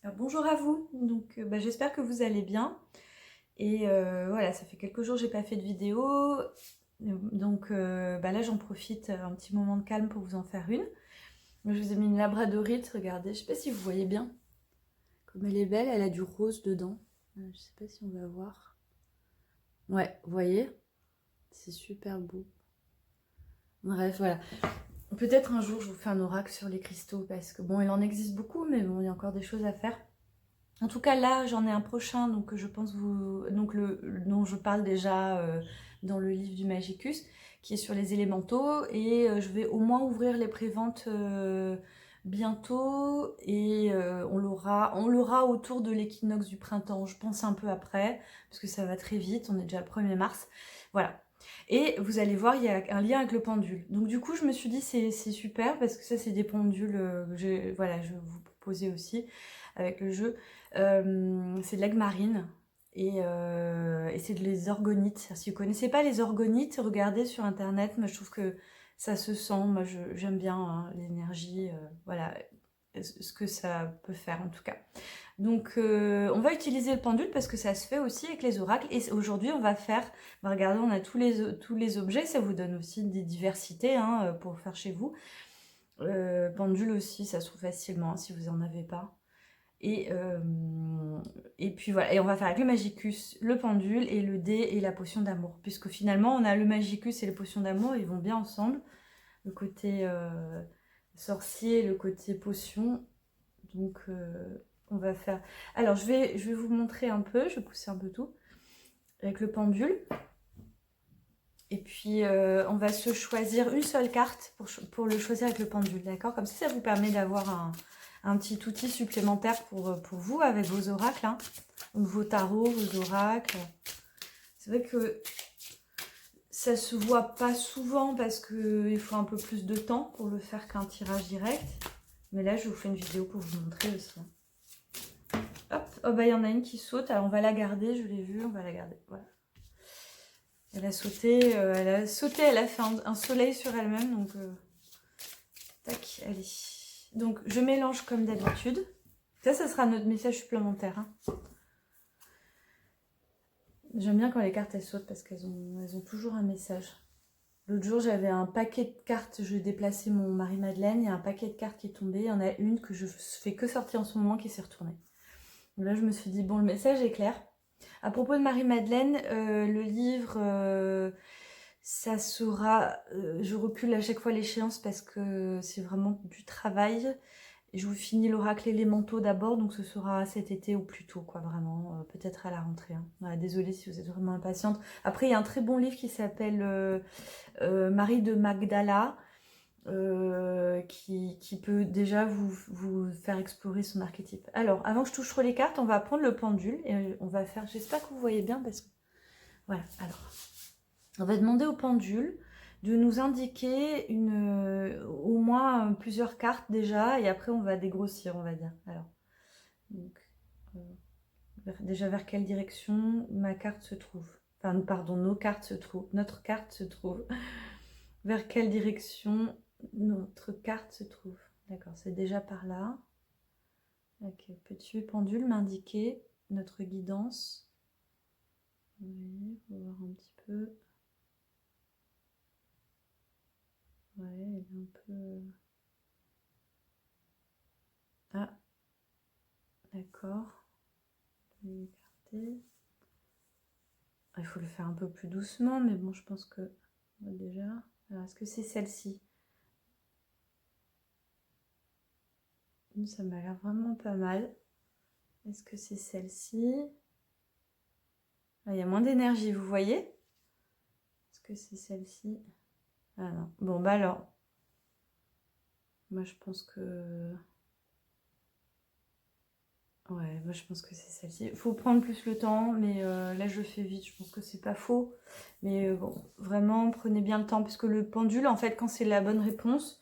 Alors, bonjour à vous, donc j'espère que vous allez bien. Et voilà, ça fait quelques jours que j'ai pas fait de vidéo, donc là j'en profite, un petit moment de calme pour vous en faire une. Moi, je vous ai mis une labradorite, regardez, je sais pas si vous voyez bien. Comme elle est belle, elle a du rose dedans. Je sais pas si on va voir. Ouais, vous voyez? C'est super beau. Bref, voilà. Peut-être un jour je vous fais un oracle sur les cristaux, parce que bon, il en existe beaucoup, mais bon, il y a encore des choses à faire. En tout cas, là, j'en ai un prochain, donc je pense dont je parle déjà dans le livre du Magicus, qui est sur les élémentaux, et je vais au moins ouvrir les préventes bientôt, et on l'aura autour de l'équinoxe du printemps, je pense un peu après, parce que ça va très vite, on est déjà le 1er mars, voilà. Et vous allez voir, il y a un lien avec le pendule. Donc du coup, je me suis dit, c'est super, parce que ça, c'est des pendules voilà, je vais vous proposer aussi avec le jeu. C'est de l'aigle marine et c'est les orgonites. Si vous connaissez pas les orgonites, regardez sur internet. Moi, je trouve que ça se sent. Moi, j'aime bien hein, l'énergie, voilà, ce que ça peut faire en tout cas. Donc, on va utiliser le pendule parce que ça se fait aussi avec les oracles. Et aujourd'hui, on va regarder, on a tous les objets. Ça vous donne aussi des diversités hein, pour faire chez vous. Pendule aussi, ça se trouve facilement hein, si vous en avez pas. Et puis voilà, et on va faire avec le magicus, le pendule et le dé et la potion d'amour. Puisque finalement, on a le magicus et les potions d'amour, ils vont bien ensemble. Le côté sorcier, le côté potion. Donc, on va faire... Alors, je vais vous montrer un peu, je vais pousser un peu tout, avec le pendule. Et puis, on va se choisir une seule carte pour le choisir avec le pendule, d'accord? Comme ça vous permet d'avoir un petit outil supplémentaire pour vous avec vos oracles, hein. Donc, vos tarots, vos oracles. C'est vrai que ça se voit pas souvent parce qu'il faut un peu plus de temps pour le faire qu'un tirage direct. Mais là, je vous fais une vidéo pour vous montrer aussi. Hop, oh bah il y en a une qui saute, alors on va la garder, je l'ai vue, on va la garder, voilà. Elle a sauté, elle a fait un soleil sur elle-même, donc tac, allez. Donc je mélange comme d'habitude. Ça sera notre message supplémentaire. Hein. J'aime bien quand les cartes elles sautent parce qu'elles ont toujours un message. L'autre jour j'avais un paquet de cartes, je déplaçais mon Marie-Madeleine, il y a un paquet de cartes qui est tombé, il y en a une que je fais que sortir en ce moment qui s'est retournée. Donc là je me suis dit bon le message est clair. À propos de Marie-Madeleine, le livre, ça sera... je recule à chaque fois l'échéance parce que c'est vraiment du travail. Je vous finis l'oracle élémentaux d'abord, donc ce sera cet été ou plus tôt, quoi, vraiment, peut-être à la rentrée. Hein. Voilà, désolée si vous êtes vraiment impatiente. Après, il y a un très bon livre qui s'appelle Marie de Magdala, qui peut déjà vous faire explorer son archétype. Alors, avant que je touche les cartes, on va prendre le pendule et on va faire... J'espère que vous voyez bien parce que... Voilà, alors... On va demander au pendule de nous indiquer au moins plusieurs cartes déjà et après on va dégrossir, on va dire. Alors, donc, déjà vers quelle direction ma carte se trouve? Enfin, pardon, nos cartes se trouvent. Notre carte se trouve. Vers quelle direction notre carte se trouve? D'accord, c'est déjà par là. Ok, peux-tu pendule m'indiquer notre guidance? Oui, on va voir un petit peu. Ouais, elle est un peu... Ah, d'accord. Je vais écarter. Il faut le faire un peu plus doucement, mais bon, je pense que déjà... Alors, est-ce que c'est celle-ci? Ça m'a l'air vraiment pas mal. Est-ce que c'est celle-ci? Ah, il y a moins d'énergie, vous voyez? Est-ce que c'est celle-ci? Ah non. Bon, bah alors. Moi, je pense que... Ouais, moi je pense que c'est celle-ci. Il faut prendre plus le temps, mais là je fais vite, je pense que c'est pas faux. Mais bon, vraiment, prenez bien le temps, parce que le pendule, en fait, quand c'est la bonne réponse,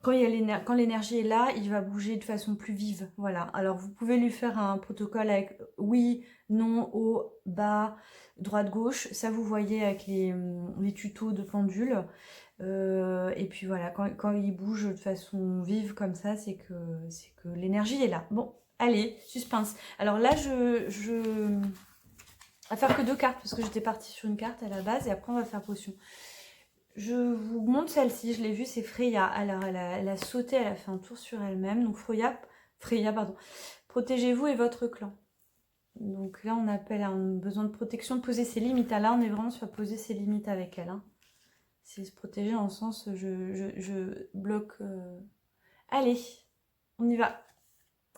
quand l'énergie est là, il va bouger de façon plus vive. Voilà. Alors vous pouvez lui faire un protocole avec oui, non, haut, bas, droite, gauche. Ça vous voyez avec les tutos de pendule. Et puis voilà, quand il bouge de façon vive comme ça, c'est que l'énergie est là. Bon, Allez, suspense. Alors là, je vais faire que 2 cartes parce que j'étais partie sur une carte à la base et après on va faire potion. Je vous montre celle-ci, je l'ai vue, c'est Freya. Alors elle a sauté, elle a fait un tour sur elle-même. Donc Freya, pardon. Protégez-vous et votre clan. Donc là, on appelle un besoin de protection, de poser ses limites. Ah, là, on est vraiment sur poser ses limites avec elle. Hein. C'est se protéger dans le sens, je bloque. Allez, on y va.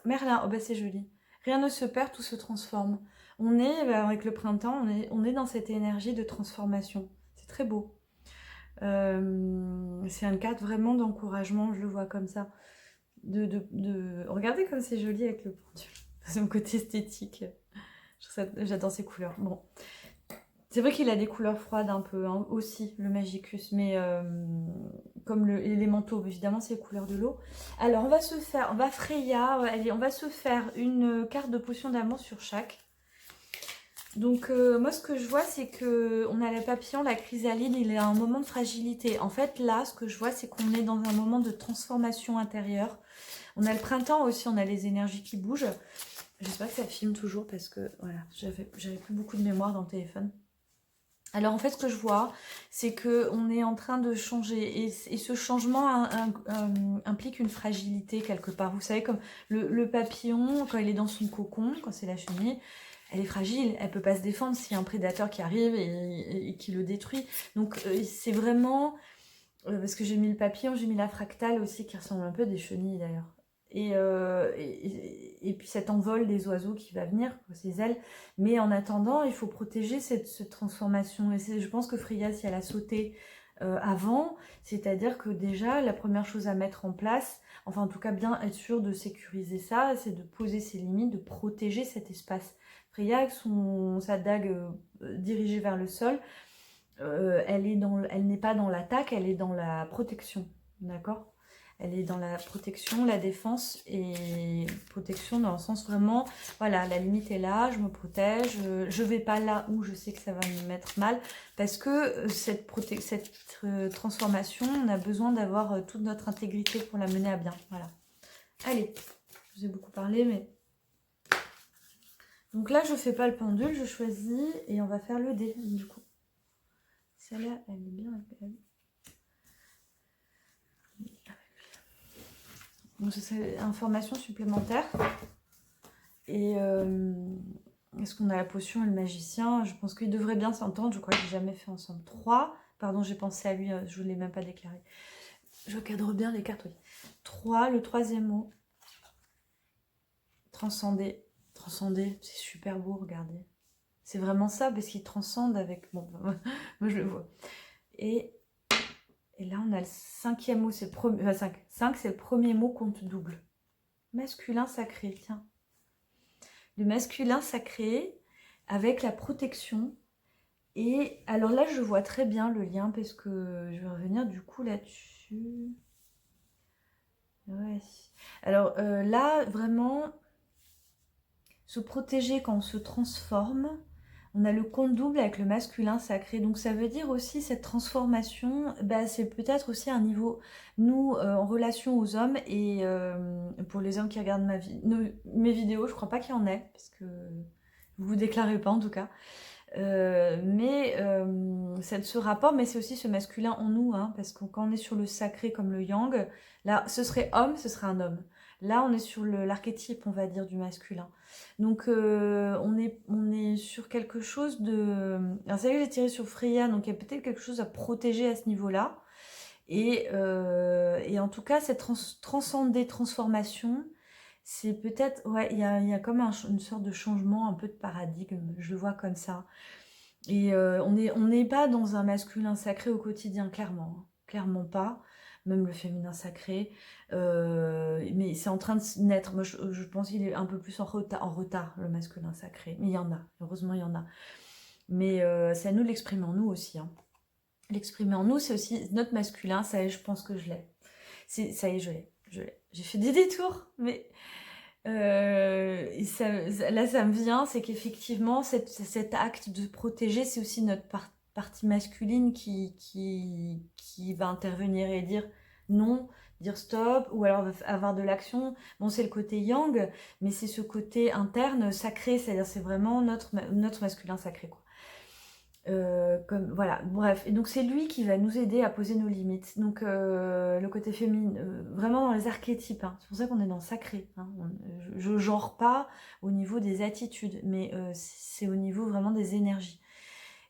Merlin, oh bah c'est joli. Rien ne se perd, tout se transforme. On est, avec le printemps, on est dans cette énergie de transformation. C'est très beau. C'est une carte vraiment d'encouragement, je le vois comme ça. Regardez comme c'est joli avec le pendule. C'est mon côté esthétique. J'adore ces couleurs. Bon. C'est vrai qu'il a des couleurs froides un peu hein, aussi, le Magicus, mais comme les manteaux, évidemment, c'est les couleurs de l'eau. Alors, on va Freya, allez, on va se faire une carte de potion d'amour sur chaque. Donc, moi, ce que je vois, c'est que on a la papillon, la chrysalide, il est à un moment de fragilité. En fait, là, ce que je vois, c'est qu'on est dans un moment de transformation intérieure. On a le printemps aussi, on a les énergies qui bougent. J'espère que ça filme toujours parce que, voilà, j'avais plus beaucoup de mémoire dans le téléphone. Alors en fait, ce que je vois, c'est qu'on est en train de changer et ce changement implique une fragilité quelque part. Vous savez, comme le papillon, quand il est dans son cocon, quand c'est la chenille, elle est fragile, elle peut pas se défendre s'il y a un prédateur qui arrive et qui le détruit. Donc c'est vraiment, parce que j'ai mis le papillon, j'ai mis la fractale aussi qui ressemble un peu à des chenilles d'ailleurs. Et puis cet envol des oiseaux qui va venir, ces ailes. Mais en attendant, il faut protéger cette transformation. Et je pense que Freya, si elle a sauté avant, c'est-à-dire que déjà, la première chose à mettre en place, enfin en tout cas bien être sûr de sécuriser ça, c'est de poser ses limites, de protéger cet espace. Freya, avec sa dague dirigée vers le sol, elle n'est pas dans l'attaque, elle est dans la protection. D'accord ? Elle est dans la protection, la défense et protection dans le sens vraiment, voilà, la limite est là, je me protège, je vais pas là où je sais que ça va me mettre mal parce que cette transformation, on a besoin d'avoir toute notre intégrité pour la mener à bien. Voilà. Allez, je vous ai beaucoup parlé, mais... Donc là, je fais pas le pendule, je choisis et on va faire le dé, du coup. Celle-là, elle est bien belle. Donc c'est information supplémentaire. Et est-ce qu'on a la potion et le magicien? Je pense qu'ils devraient bien s'entendre. Je crois que j'ai jamais fait ensemble. 3. Pardon, j'ai pensé à lui, je ne l'ai même pas déclaré. Je cadre bien les cartes, oui. 3, le troisième mot. Transcender. Transcender, c'est super beau, regardez. C'est vraiment ça, parce qu'il transcende avec... Bon, moi je le vois. Et là, on a le cinquième mot, c'est le premier... 5, c'est le premier mot compte double. Masculin sacré, tiens. Le masculin sacré avec la protection. Et alors là, je vois très bien le lien parce que je vais revenir du coup là-dessus. Ouais. Alors là, vraiment, se protéger quand on se transforme. On a le compte double avec le masculin sacré. Donc ça veut dire aussi cette transformation, bah, c'est peut-être aussi un niveau, nous, en relation aux hommes, et pour les hommes qui regardent mes vidéos, je crois pas qu'il y en ait, parce que vous vous déclarez pas en tout cas. Mais ça se rapporte, mais c'est aussi ce masculin en nous, hein, parce que quand on est sur le sacré comme le yang, là, ce serait homme, ce serait un homme. Là, on est sur l'archétype, on va dire, du masculin. Donc, on est sur quelque chose de... Alors, c'est vrai que j'ai tiré sur Freya, donc il y a peut-être quelque chose à protéger à ce niveau-là. Et en tout cas, cette transcender, transformation, c'est peut-être... Ouais, il y a comme une sorte de changement, un peu de paradigme, je le vois comme ça. Et on n'est pas dans un masculin sacré au quotidien, clairement. Hein. Clairement pas. Même le féminin sacré. Mais c'est en train de naître. Moi, je pense qu'il est un peu plus en retard, le masculin sacré. Mais il y en a. Heureusement, il y en a. Mais c'est à nous de l'exprimer en nous aussi. Hein. L'exprimer en nous, c'est aussi notre masculin. Ça y est, je pense que je l'ai. Ça y est, je l'ai. J'ai fait des détours, mais... là, ça me vient, c'est qu'effectivement, cet acte de protéger, c'est aussi notre partie masculine qui va intervenir et dire non, dire stop, ou alors avoir de l'action. Bon, c'est le côté yang, mais c'est ce côté interne sacré, c'est-à-dire c'est vraiment notre masculin sacré, quoi. Comme, voilà, bref. Et donc c'est lui qui va nous aider à poser nos limites. Donc le côté féminin, vraiment dans les archétypes, hein. C'est pour ça qu'on est dans le sacré, hein. Je genre pas au niveau des attitudes, mais c'est au niveau vraiment des énergies.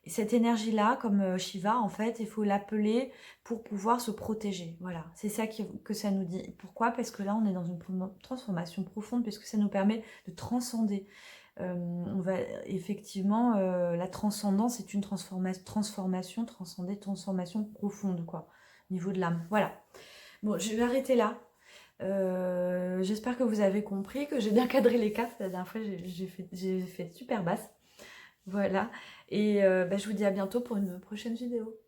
Et cette énergie-là, comme Shiva, en fait, il faut l'appeler pour pouvoir se protéger. Voilà, c'est ça que ça nous dit. Pourquoi? Parce que là, on est dans une transformation profonde, puisque ça nous permet de transcender. On va effectivement, la transcendance est une transformation, transcender, transformation profonde, quoi, au niveau de l'âme. Voilà. Bon, je vais arrêter là. J'espère que vous avez compris, que j'ai bien cadré les cartes. La dernière fois, j'ai fait super basse. Voilà. Et je vous dis à bientôt pour une prochaine vidéo.